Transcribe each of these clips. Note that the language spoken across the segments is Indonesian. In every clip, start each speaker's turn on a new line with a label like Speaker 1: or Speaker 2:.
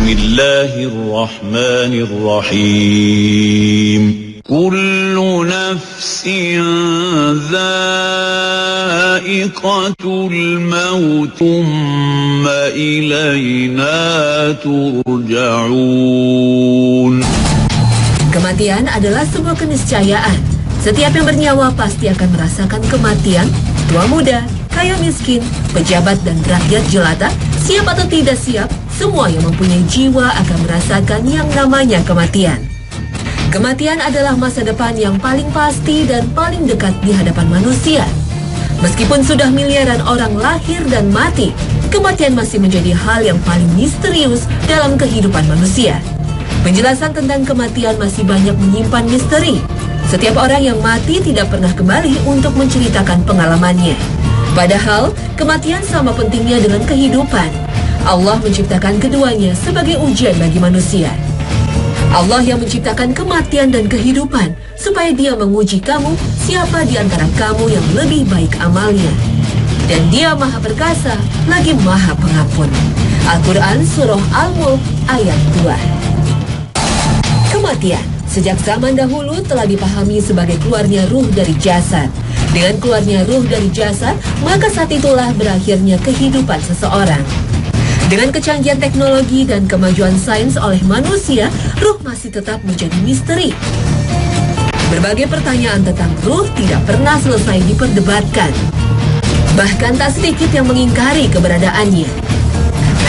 Speaker 1: Bismillahirrahmanirrahim. Kullu nafsin dha'iqatul maut thumma ilayna turja'un.
Speaker 2: Kematian adalah sebuah keniscayaan. Setiap yang bernyawa pasti akan merasakan kematian. Tua muda, kaya miskin, pejabat dan rakyat jelata, siap atau tidak siap, semua yang mempunyai jiwa akan merasakan yang namanya kematian. Kematian adalah masa depan yang paling pasti dan paling dekat di hadapan manusia. Meskipun sudah miliaran orang lahir dan mati, kematian masih menjadi hal yang paling misterius dalam kehidupan manusia. Penjelasan tentang kematian masih banyak menyimpan misteri. Setiap orang yang mati tidak pernah kembali untuk menceritakan pengalamannya. Padahal, kematian sama pentingnya dengan kehidupan. Allah menciptakan keduanya sebagai ujian bagi manusia. Allah yang menciptakan kematian dan kehidupan supaya Dia menguji kamu siapa di antara kamu yang lebih baik amalnya. Dan Dia Maha Perkasa lagi Maha Pengampun. Al-Quran Surah Al-Mulk ayat 2. Kematian sejak zaman dahulu telah dipahami sebagai keluarnya ruh dari jasad. Dengan keluarnya ruh dari jasad, maka saat itulah berakhirnya kehidupan seseorang. Dengan kecanggihan teknologi dan kemajuan sains oleh manusia, ruh masih tetap menjadi misteri. Berbagai pertanyaan tentang ruh tidak pernah selesai diperdebatkan. Bahkan tak sedikit yang mengingkari keberadaannya.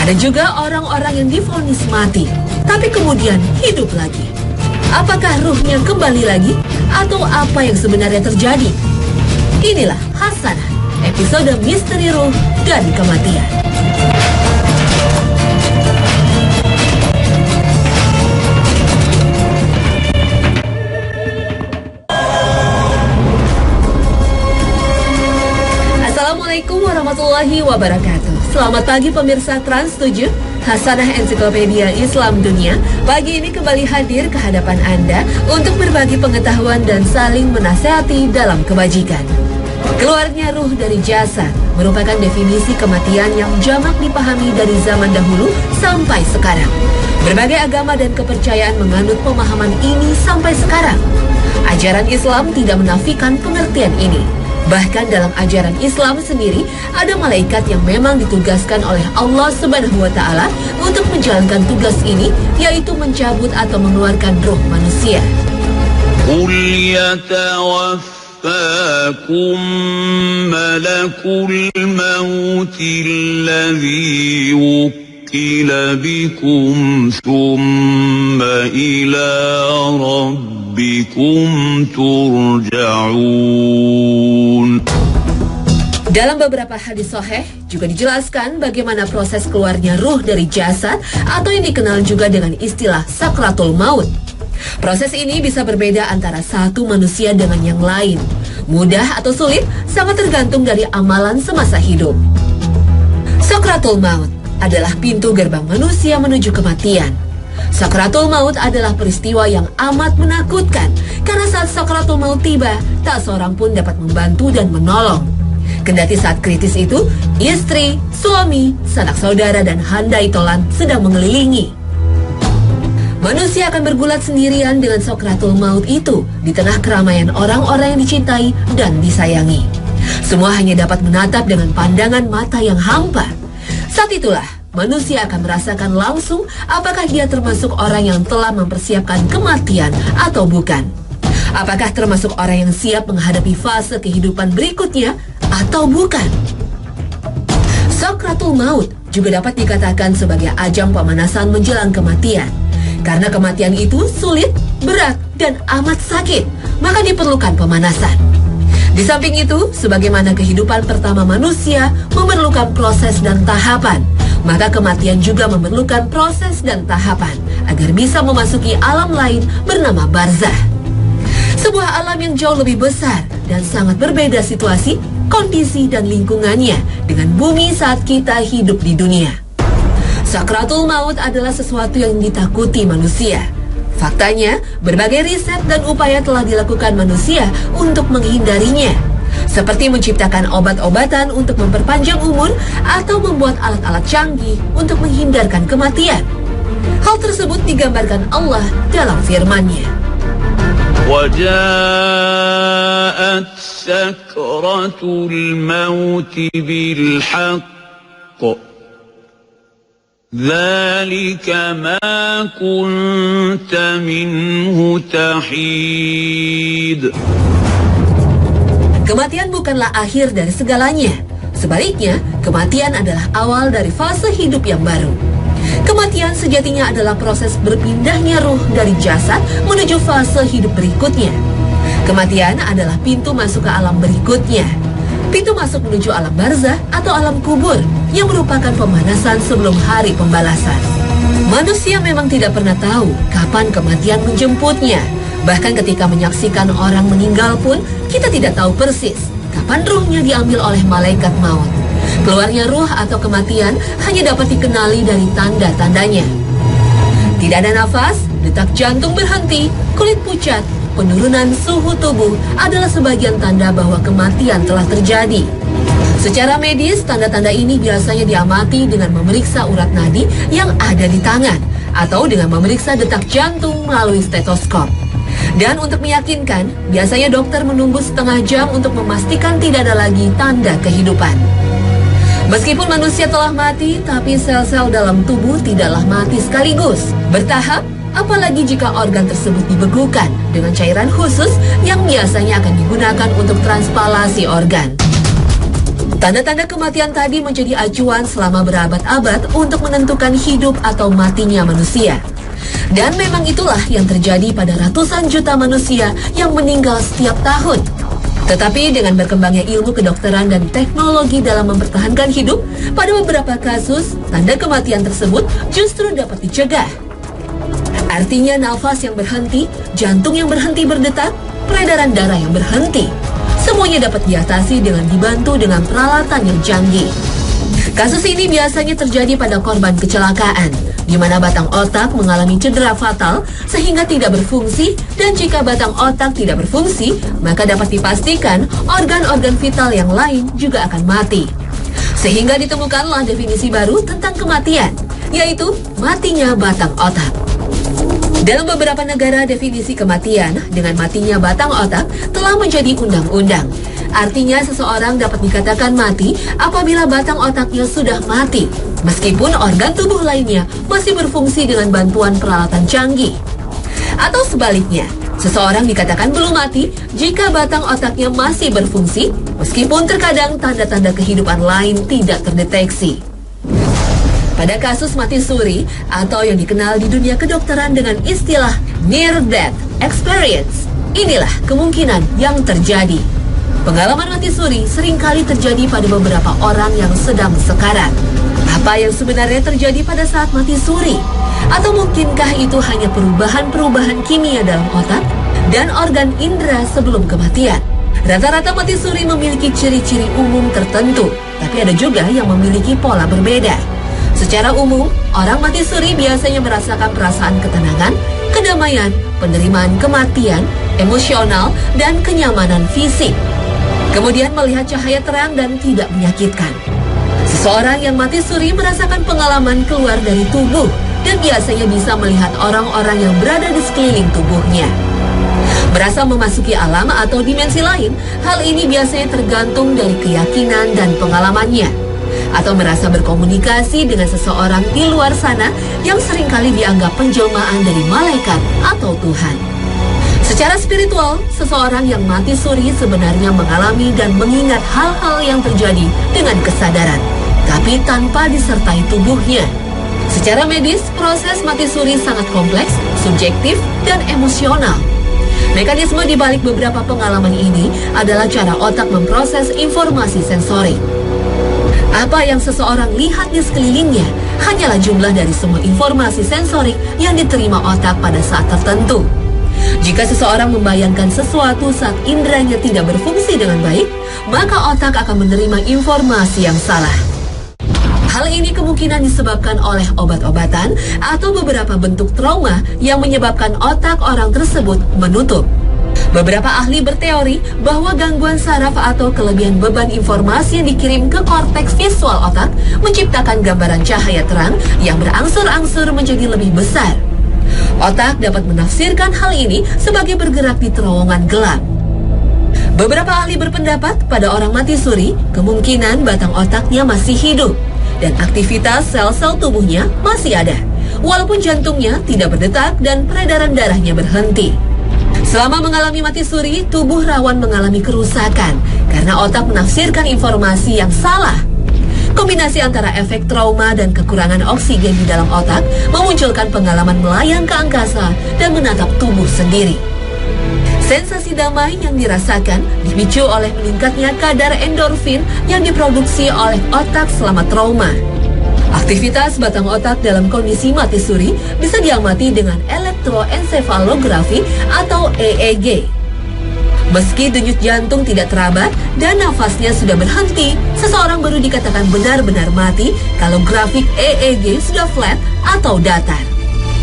Speaker 2: Ada juga orang-orang yang divonis mati, tapi kemudian hidup lagi. Apakah ruhnya kembali lagi? Atau apa yang sebenarnya terjadi? Inilah Hasanah, episode Misteri Ruh dan Kematian. Assalamualaikum warahmatullahi wabarakatuh. Selamat pagi pemirsa Trans 7, Hasanah Ensiklopedia Islam Dunia. Pagi ini kembali hadir ke hadapan Anda untuk berbagi pengetahuan dan saling menasihati dalam kebajikan. Keluarnya ruh dari jasad merupakan definisi kematian yang jamak dipahami dari zaman dahulu sampai sekarang. Berbagai agama dan kepercayaan menganut pemahaman ini sampai sekarang. Ajaran Islam tidak menafikan pengertian ini. Bahkan dalam ajaran Islam sendiri, ada malaikat yang memang ditugaskan oleh Allah Subhanahu wa Ta'ala untuk menjalankan tugas ini, yaitu mencabut atau mengeluarkan ruh manusia.
Speaker 1: Qul yatawaffakum malakul mauti alladhi wukkila bikum thumma ila rabbikum turja'un.
Speaker 2: Dalam beberapa hadis sahih juga dijelaskan bagaimana proses keluarnya ruh dari jasad atau yang dikenal juga dengan istilah sakratul maut. Proses ini bisa berbeda antara satu manusia dengan yang lain. Mudah atau sulit sangat tergantung dari amalan semasa hidup. Sakratul maut adalah pintu gerbang manusia menuju kematian. Sakratul maut adalah peristiwa yang amat menakutkan karena saat sakratul maut tiba, tak seorang pun dapat membantu dan menolong. Kendati saat kritis itu, istri, suami, sanak saudara dan handai tolan sedang mengelilingi. Manusia akan bergulat sendirian dengan sakratul maut itu di tengah keramaian orang-orang yang dicintai dan disayangi. Semua hanya dapat menatap dengan pandangan mata yang hampa. Saat itulah manusia akan merasakan langsung apakah dia termasuk orang yang telah mempersiapkan kematian atau bukan. Apakah termasuk orang yang siap menghadapi fase kehidupan berikutnya atau bukan. Sakratul maut juga dapat dikatakan sebagai ajang pemanasan menjelang kematian. Karena kematian itu sulit, berat, dan amat sakit, maka diperlukan pemanasan. Di samping itu, sebagaimana kehidupan pertama manusia memerlukan proses dan tahapan, maka kematian juga memerlukan proses dan tahapan agar bisa memasuki alam lain bernama barzah. Sebuah alam yang jauh lebih besar dan sangat berbeda situasi, kondisi, dan lingkungannya dengan bumi saat kita hidup di dunia. Sakratul maut adalah sesuatu yang ditakuti manusia. Faktanya, berbagai riset dan upaya telah dilakukan manusia untuk menghindarinya. Seperti menciptakan obat-obatan untuk memperpanjang umur atau membuat alat-alat canggih untuk menghindarkan kematian. Hal tersebut digambarkan Allah dalam firman-Nya.
Speaker 1: وجاءت سكرة الموت بالحق ذلك ما كنت منه تحيد.
Speaker 2: Kematian bukanlah akhir dari segalanya. Sebaliknya, kematian adalah awal dari fase hidup yang baru. Kematian sejatinya adalah proses berpindahnya ruh dari jasad menuju fase hidup berikutnya. Kematian adalah pintu masuk ke alam berikutnya. Pintu masuk menuju alam barzah atau alam kubur yang merupakan pemanasan sebelum hari pembalasan. Manusia memang tidak pernah tahu kapan kematian menjemputnya. Bahkan ketika menyaksikan orang meninggal pun, kita tidak tahu persis kapan ruhnya diambil oleh malaikat maut. Keluarnya ruh atau kematian hanya dapat dikenali dari tanda-tandanya. Tidak ada nafas, detak jantung berhenti, kulit pucat, penurunan suhu tubuh adalah sebagian tanda bahwa kematian telah terjadi. Secara medis, tanda-tanda ini biasanya diamati dengan memeriksa urat nadi yang ada di tangan atau dengan memeriksa detak jantung melalui stetoskop. Dan untuk meyakinkan, biasanya dokter menunggu setengah jam untuk memastikan tidak ada lagi tanda kehidupan. Meskipun manusia telah mati, tapi sel-sel dalam tubuh tidaklah mati sekaligus. Bertahap, apalagi jika organ tersebut dibekukan dengan cairan khusus yang biasanya akan digunakan untuk transpalasi organ. Tanda-tanda kematian tadi menjadi acuan selama berabad-abad untuk menentukan hidup atau matinya manusia. Dan memang itulah yang terjadi pada ratusan juta manusia yang meninggal setiap tahun. Tetapi dengan berkembangnya ilmu kedokteran dan teknologi dalam mempertahankan hidup, pada beberapa kasus, tanda kematian tersebut justru dapat dicegah. Artinya nafas yang berhenti, jantung yang berhenti berdetak, peredaran darah yang berhenti. Semuanya dapat diatasi dengan dibantu dengan peralatan yang canggih. Kasus ini biasanya terjadi pada korban kecelakaan, di mana batang otak mengalami cedera fatal sehingga tidak berfungsi, dan jika batang otak tidak berfungsi, maka dapat dipastikan organ-organ vital yang lain juga akan mati. Sehingga ditemukanlah definisi baru tentang kematian, yaitu matinya batang otak. Dalam beberapa negara, definisi kematian dengan matinya batang otak telah menjadi undang-undang. Artinya seseorang dapat dikatakan mati apabila batang otaknya sudah mati, meskipun organ tubuh lainnya masih berfungsi dengan bantuan peralatan canggih. Atau sebaliknya, seseorang dikatakan belum mati jika batang otaknya masih berfungsi, meskipun terkadang tanda-tanda kehidupan lain tidak terdeteksi. Pada kasus mati suri atau yang dikenal di dunia kedokteran dengan istilah near death experience, inilah kemungkinan yang terjadi. Pengalaman mati suri seringkali terjadi pada beberapa orang yang sedang sekarat. Apa yang sebenarnya terjadi pada saat mati suri? Atau mungkinkah itu hanya perubahan-perubahan kimia dalam otak dan organ indera sebelum kematian? Rata-rata mati suri memiliki ciri-ciri umum tertentu, tapi ada juga yang memiliki pola berbeda. Secara umum, orang mati suri biasanya merasakan perasaan ketenangan, kedamaian, penerimaan kematian, emosional, dan kenyamanan fisik. Kemudian melihat cahaya terang dan tidak menyakitkan. Seseorang yang mati suri merasakan pengalaman keluar dari tubuh dan biasanya bisa melihat orang-orang yang berada di sekeliling tubuhnya. Merasa memasuki alam atau dimensi lain, hal ini biasanya tergantung dari keyakinan dan pengalamannya. Atau merasa berkomunikasi dengan seseorang di luar sana yang seringkali dianggap penjelmaan dari malaikat atau Tuhan. Secara spiritual, seseorang yang mati suri sebenarnya mengalami dan mengingat hal-hal yang terjadi dengan kesadaran, tapi tanpa disertai tubuhnya. Secara medis, proses mati suri sangat kompleks, subjektif, dan emosional. Mekanisme di balik beberapa pengalaman ini adalah cara otak memproses informasi sensori. Apa yang seseorang lihat di sekelilingnya hanyalah jumlah dari semua informasi sensorik yang diterima otak pada saat tertentu. Jika seseorang membayangkan sesuatu saat inderanya tidak berfungsi dengan baik, maka otak akan menerima informasi yang salah. Hal ini kemungkinan disebabkan oleh obat-obatan atau beberapa bentuk trauma yang menyebabkan otak orang tersebut menutup. Beberapa ahli berteori bahwa gangguan saraf atau kelebihan beban informasi yang dikirim ke korteks visual otak menciptakan gambaran cahaya terang yang berangsur-angsur menjadi lebih besar. Otak dapat menafsirkan hal ini sebagai bergerak di terowongan gelap. Beberapa ahli berpendapat pada orang mati suri, kemungkinan batang otaknya masih hidup dan aktivitas sel-sel tubuhnya masih ada, walaupun jantungnya tidak berdetak dan peredaran darahnya berhenti. Selama mengalami mati suri, tubuh rawan mengalami kerusakan karena otak menafsirkan informasi yang salah. Kombinasi antara efek trauma dan kekurangan oksigen di dalam otak memunculkan pengalaman melayang ke angkasa dan menatap tubuh sendiri. Sensasi damai yang dirasakan dipicu oleh meningkatnya kadar endorfin yang diproduksi oleh otak selama trauma. Aktivitas batang otak dalam kondisi mati suri bisa diamati dengan elektroensefalografi atau EEG. Meski denyut jantung tidak teraba dan nafasnya sudah berhenti, seseorang baru dikatakan benar-benar mati kalau grafik EEG sudah flat atau datar,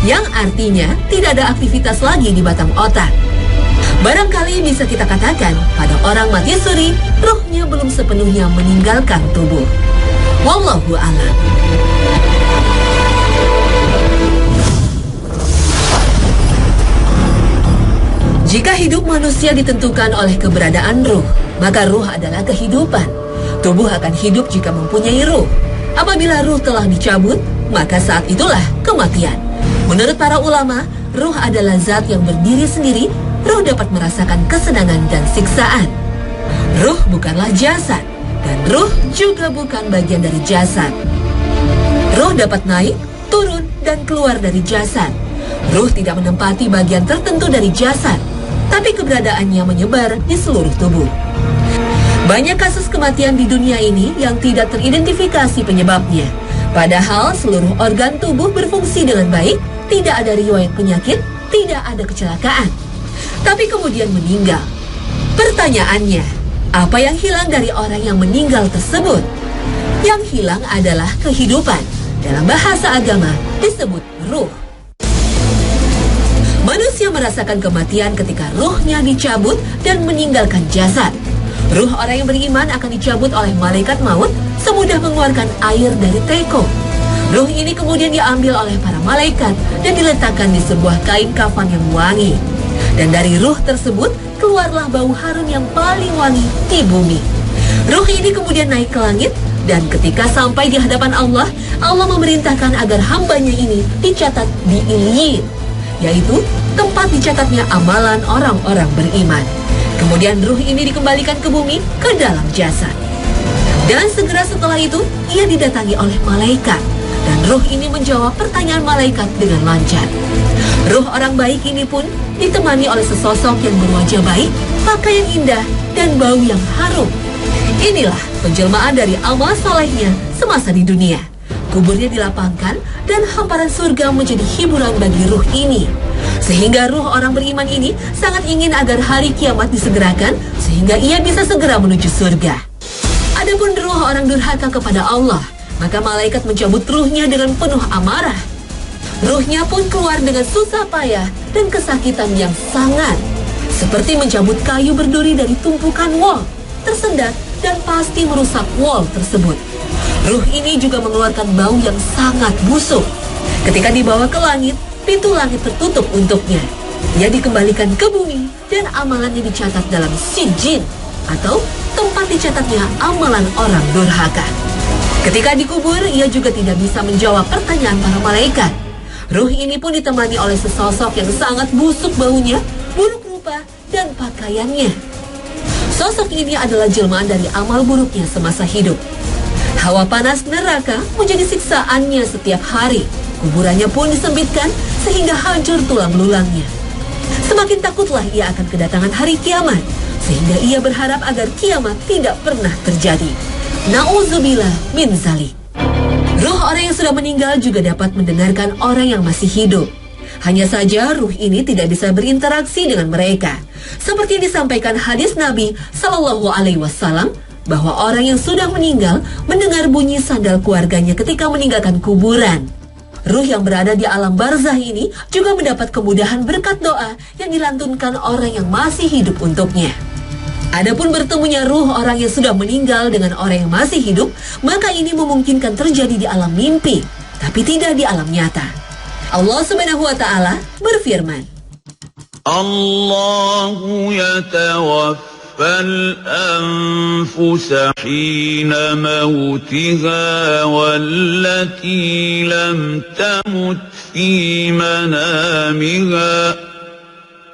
Speaker 2: yang artinya tidak ada aktivitas lagi di batang otak. Barangkali bisa kita katakan pada orang mati suri, ruhnya belum sepenuhnya meninggalkan tubuh. Wallahu a'lam. Jika hidup manusia ditentukan oleh keberadaan ruh, maka ruh adalah kehidupan. Tubuh akan hidup jika mempunyai ruh. Apabila ruh telah dicabut, maka saat itulah kematian. Menurut para ulama, ruh adalah zat yang berdiri sendiri. Ruh dapat merasakan kesenangan dan siksaan. Ruh bukanlah jasad, dan ruh juga bukan bagian dari jasad. Ruh dapat naik, turun, dan keluar dari jasad. Ruh tidak menempati bagian tertentu dari jasad, tapi keberadaannya menyebar di seluruh tubuh. Banyak kasus kematian di dunia ini yang tidak teridentifikasi penyebabnya. Padahal seluruh organ tubuh berfungsi dengan baik, tidak ada riwayat penyakit, tidak ada kecelakaan. Tapi kemudian meninggal. Pertanyaannya, apa yang hilang dari orang yang meninggal tersebut? Yang hilang adalah kehidupan. Dalam bahasa agama disebut ruh. Manusia merasakan kematian ketika ruhnya dicabut dan meninggalkan jasad. Ruh orang yang beriman akan dicabut oleh malaikat maut semudah mengeluarkan air dari teko. Ruh ini kemudian diambil oleh para malaikat dan diletakkan di sebuah kain kafan yang wangi. Dan dari ruh tersebut keluarlah bau harum yang paling wangi di bumi. Ruh ini kemudian naik ke langit dan ketika sampai di hadapan Allah, Allah memerintahkan agar hambanya ini dicatat di Ilyin, yaitu tempat dicatatnya amalan orang-orang beriman. Kemudian ruh ini dikembalikan ke bumi, ke dalam jasad. Dan segera setelah itu, ia didatangi oleh malaikat. Dan ruh ini menjawab pertanyaan malaikat dengan lancar. Ruh orang baik ini pun ditemani oleh sesosok yang berwajah baik, pakaian indah, dan bau yang harum. Inilah penjelmaan dari amal solehnya semasa di dunia. Kuburnya dilapangkan dan hamparan surga menjadi hiburan bagi ruh ini. Sehingga ruh orang beriman ini sangat ingin agar hari kiamat disegerakan sehingga ia bisa segera menuju surga. Adapun ruh orang durhaka kepada Allah, maka malaikat mencabut ruhnya dengan penuh amarah. Ruhnya pun keluar dengan susah payah dan kesakitan yang sangat. Seperti mencabut kayu berduri dari tumpukan wol, tersendat dan pasti merusak wol tersebut. Ruh ini juga mengeluarkan bau yang sangat busuk. Ketika dibawa ke langit, pintu langit tertutup untuknya. Ia dikembalikan ke bumi dan amalannya dicatat dalam sijin atau tempat dicatatnya amalan orang durhaka. Ketika dikubur, ia juga tidak bisa menjawab pertanyaan para malaikat. Ruh ini pun ditemani oleh sesosok yang sangat busuk baunya, buruk rupa, dan pakaiannya. Sosok ini adalah jelmaan dari amal buruknya semasa hidup. Hawa panas neraka menjadi siksaannya setiap hari. Kuburannya pun disempitkan sehingga hancur tulang belulangnya. Semakin takutlah ia akan kedatangan hari kiamat, sehingga ia berharap agar kiamat tidak pernah terjadi. Na'udzubillah min zalik. Ruh orang yang sudah meninggal juga dapat mendengarkan orang yang masih hidup. Hanya saja ruh ini tidak bisa berinteraksi dengan mereka. Seperti yang disampaikan hadis Nabi Sallallahu Alaihi Wasallam bahwa orang yang sudah meninggal mendengar bunyi sandal keluarganya ketika meninggalkan kuburan. Ruh yang berada di alam barzah ini juga mendapat kemudahan berkat doa yang dilantunkan orang yang masih hidup untuknya. Adapun bertemunya ruh orang yang sudah meninggal dengan orang yang masih hidup, maka ini memungkinkan terjadi di alam mimpi, tapi tidak di alam nyata. Allah Subhanahu wa Ta'ala berfirman,
Speaker 1: Allahu yatawaffal anfusa hina mautiha wallati lam tamut fi manamiha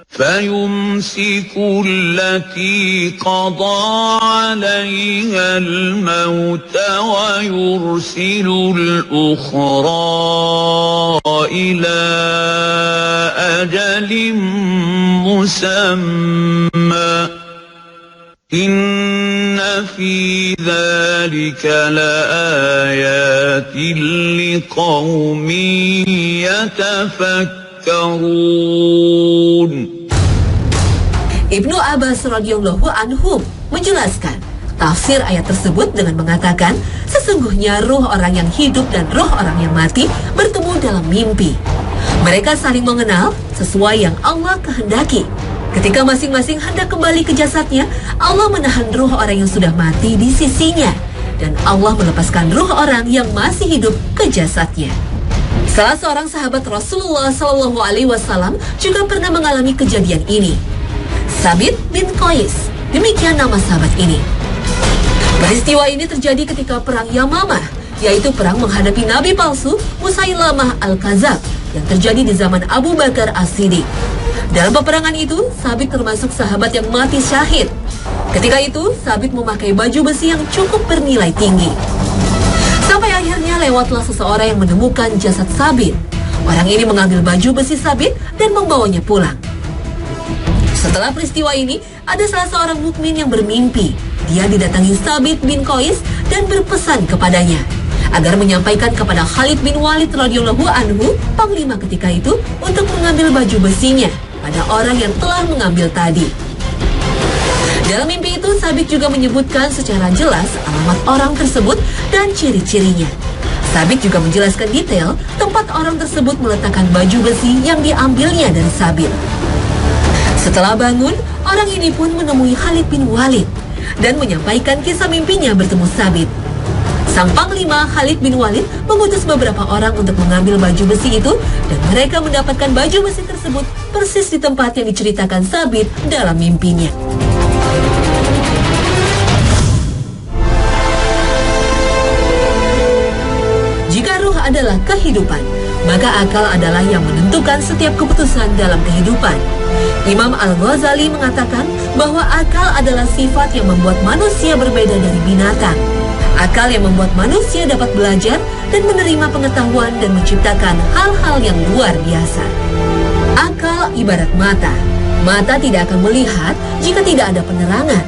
Speaker 1: فيمسك التي قضى عليها الموت ويرسل الأخرى إلى أجل مسمى إن في ذلك لآيات لقوم يتفكرون.
Speaker 2: Ibnu Abbas radhiyallahu anhu menjelaskan tafsir ayat tersebut dengan mengatakan sesungguhnya ruh orang yang hidup dan ruh orang yang mati bertemu dalam mimpi. Mereka saling mengenal sesuai yang Allah kehendaki. Ketika masing-masing hendak kembali ke jasadnya, Allah menahan ruh orang yang sudah mati di sisinya dan Allah melepaskan ruh orang yang masih hidup ke jasadnya. Salah seorang sahabat Rasulullah SAW juga pernah mengalami kejadian ini. Sabit bin Qais, demikian nama sahabat ini. Peristiwa ini terjadi ketika perang Yamamah, yaitu perang menghadapi nabi palsu Musailamah al-Kadzab yang terjadi di zaman Abu Bakar As-Siddiq. Dalam peperangan itu, Sabit termasuk sahabat yang mati syahid. Ketika itu, Sabit memakai baju besi yang cukup bernilai tinggi. Sampai akhirnya lewatlah seseorang yang menemukan jasad Sabit. Orang ini mengambil baju besi Sabit dan membawanya pulang. Setelah peristiwa ini, ada salah seorang mukmin yang bermimpi. Dia didatangi Sabit bin Qais dan berpesan kepadanya agar menyampaikan kepada Khalid bin Walid radhiyallahu anhu, panglima ketika itu, untuk mengambil baju besinya pada orang yang telah mengambil tadi. Dalam mimpi itu, Sabit juga menyebutkan secara jelas alamat orang tersebut dan ciri-cirinya. Sabit juga menjelaskan detail tempat orang tersebut meletakkan baju besi yang diambilnya dari Sabit. Setelah bangun, orang ini pun menemui Khalid bin Walid dan menyampaikan kisah mimpinya bertemu Sabit. Sang panglima Khalid bin Walid mengutus beberapa orang untuk mengambil baju besi itu dan mereka mendapatkan baju besi tersebut persis di tempat yang diceritakan Sabit dalam mimpinya. Jika ruh adalah kehidupan, maka akal adalah yang menentukan setiap keputusan dalam kehidupan. Imam Al-Ghazali mengatakan bahwa akal adalah sifat yang membuat manusia berbeda dari binatang. Akal yang membuat manusia dapat belajar dan menerima pengetahuan dan menciptakan hal-hal yang luar biasa. Akal ibarat mata. Mata tidak akan melihat jika tidak ada penerangan.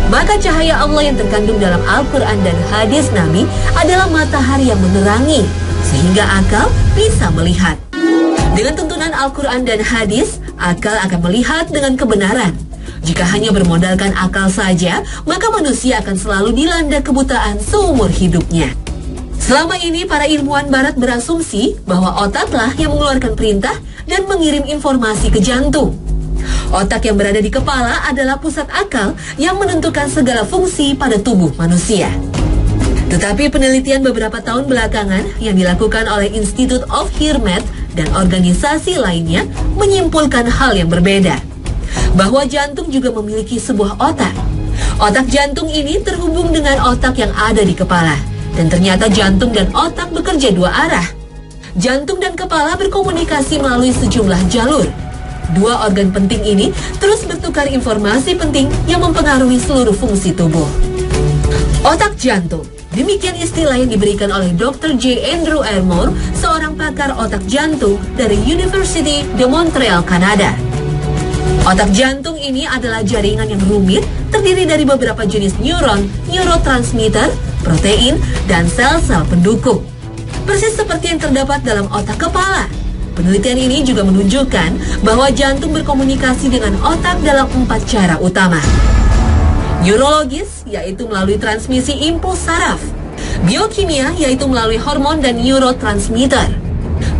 Speaker 2: Maka cahaya Allah yang terkandung dalam Al-Quran dan hadis Nabi adalah matahari yang menerangi, sehingga akal bisa melihat. Dengan tuntunan Al-Quran dan hadis, akal akan melihat dengan kebenaran. Jika hanya bermodalkan akal saja, maka manusia akan selalu dilanda kebutaan seumur hidupnya. Selama ini, para ilmuwan barat berasumsi bahwa otaklah yang mengeluarkan perintah dan mengirim informasi ke jantung. Otak yang berada di kepala adalah pusat akal yang menentukan segala fungsi pada tubuh manusia. Tetapi penelitian beberapa tahun belakangan yang dilakukan oleh Institute of Hirmet dan organisasi lainnya menyimpulkan hal yang berbeda. Bahwa jantung juga memiliki sebuah otak. Otak jantung ini terhubung dengan otak yang ada di kepala. Dan ternyata jantung dan otak bekerja dua arah. Jantung dan kepala berkomunikasi melalui sejumlah jalur. Dua organ penting ini terus bertukar informasi penting yang mempengaruhi seluruh fungsi tubuh. Otak jantung. Demikian istilah yang diberikan oleh Dr. J. Andrew Elmore, seorang pakar otak jantung dari University de Montreal, Kanada. Otak jantung ini adalah jaringan yang rumit, terdiri dari beberapa jenis neuron, neurotransmitter, protein, dan sel-sel pendukung. Persis seperti yang terdapat dalam otak kepala. Penelitian ini juga menunjukkan bahwa jantung berkomunikasi dengan otak dalam 4 cara utama. Neurologis, yaitu melalui transmisi impuls saraf. Biokimia, yaitu melalui hormon dan neurotransmitter.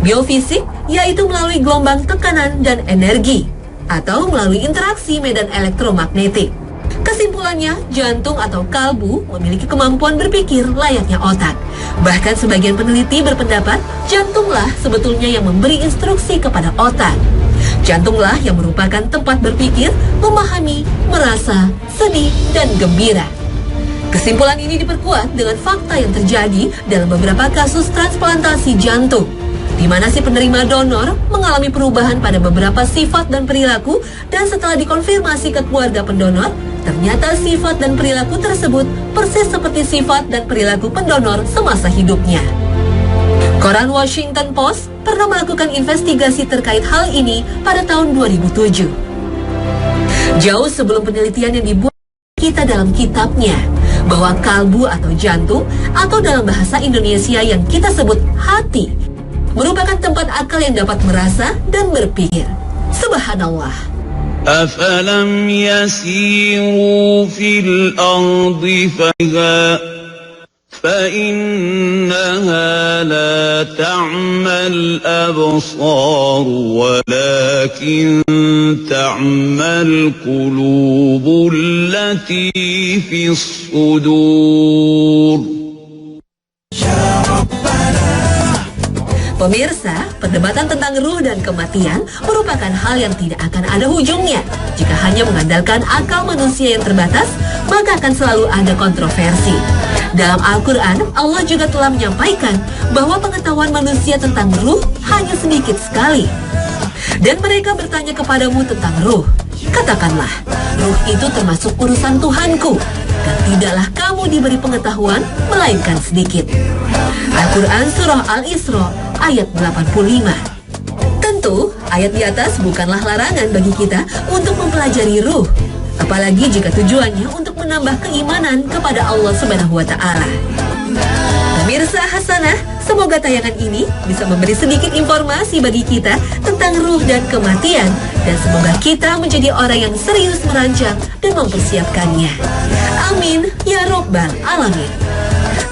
Speaker 2: Biofisik yaitu melalui gelombang tekanan dan energi, atau melalui interaksi medan elektromagnetik. Kesimpulannya, jantung atau kalbu memiliki kemampuan berpikir layaknya otak. Bahkan sebagian peneliti berpendapat jantunglah sebetulnya yang memberi instruksi kepada otak. Jantunglah yang merupakan tempat berpikir, memahami, merasa, sedih, dan gembira. Kesimpulan ini diperkuat dengan fakta yang terjadi dalam beberapa kasus transplantasi jantung, di mana si penerima donor mengalami perubahan pada beberapa sifat dan perilaku, dan setelah dikonfirmasi ke keluarga pendonor, ternyata sifat dan perilaku tersebut persis seperti sifat dan perilaku pendonor semasa hidupnya. Koran Washington Post pernah melakukan investigasi terkait hal ini pada tahun 2007. Jauh sebelum penelitian yang dibuat kita dalam kitabnya, bahwa kalbu atau jantung, atau dalam bahasa Indonesia yang kita sebut hati, merupakan tempat akal yang dapat merasa dan berpikir. Subhanallah.
Speaker 1: أفلم يسيروا في الأرض فإنها لا تعمى الأبصار ولكن تعمى القلوب التي في الصدور.
Speaker 2: Pemirsa, perdebatan tentang ruh dan kematian merupakan hal yang tidak akan ada ujungnya. Jika hanya mengandalkan akal manusia yang terbatas, maka akan selalu ada kontroversi. Dalam Al-Quran, Allah juga telah menyampaikan bahwa pengetahuan manusia tentang ruh hanya sedikit sekali. Dan mereka bertanya kepadamu tentang ruh. Katakanlah, ruh itu termasuk urusan Tuhanku, dan tidaklah kamu diberi pengetahuan melainkan sedikit. Al-Quran Surah Al-Isra ayat 85. Tentu, ayat di atas bukanlah larangan bagi kita untuk mempelajari ruh, apalagi jika tujuannya untuk menambah keimanan kepada Allah Subhanahu wa Ta'ala. Pemirsa Hasanah, semoga tayangan ini bisa memberi sedikit informasi bagi kita tentang ruh dan kematian, dan semoga kita menjadi orang yang serius merancang dan mempersiapkannya. Amin ya Rabbal Alamin.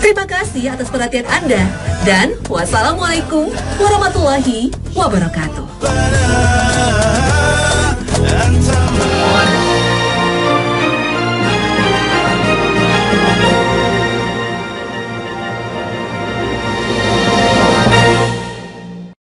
Speaker 2: Terima kasih atas perhatian Anda, dan wassalamualaikum warahmatullahi wabarakatuh.